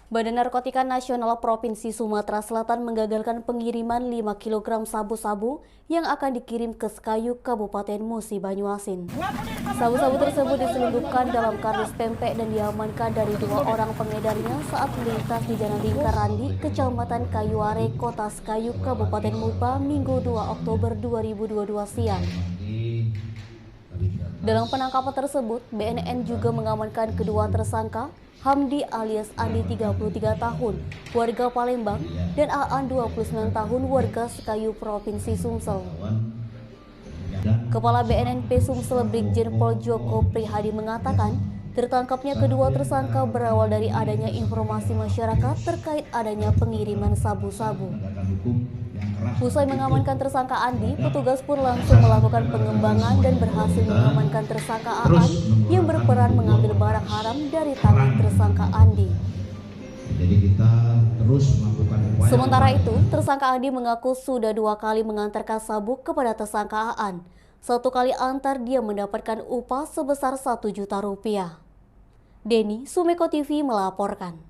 Badan Narkotika Nasional Provinsi Sumatera Selatan menggagalkan pengiriman 5 kg sabu-sabu yang akan dikirim ke Sekayu, Kabupaten Musi Banyuasin. Sabu-sabu tersebut diselundupkan dalam kardus pempek dan diamankan dari 2 orang pengedarnya saat melintas di Jalan Lingkar Randi, Kecamatan Kayuare, Kota Sekayu, Kabupaten Muba, Minggu 2 Oktober 2022 siang. Dalam penangkapan tersebut, BNN juga mengamankan kedua tersangka, Hamdi alias Andi 33 tahun, warga Palembang, dan Aan 29 tahun, warga Sekayu, Provinsi Sumsel. Kepala BNNP Sumsel Brigjen Pol Joko Prihadi mengatakan, tertangkapnya kedua tersangka berawal dari adanya informasi masyarakat terkait adanya pengiriman sabu-sabu. Usai mengamankan tersangka Andi, petugas pun langsung melakukan pengembangan dan berhasil mengamankan tersangka Aan yang berperan mengambil barang haram dari tangan tersangka Andi. Jadi kita terus melakukan upaya. Sementara itu, tersangka Andi mengaku sudah 2 kali mengantarkan sabu kepada tersangka Aan. 1 kali antar dia mendapatkan upah sebesar 1 juta rupiah. Denny, Sumeko TV melaporkan.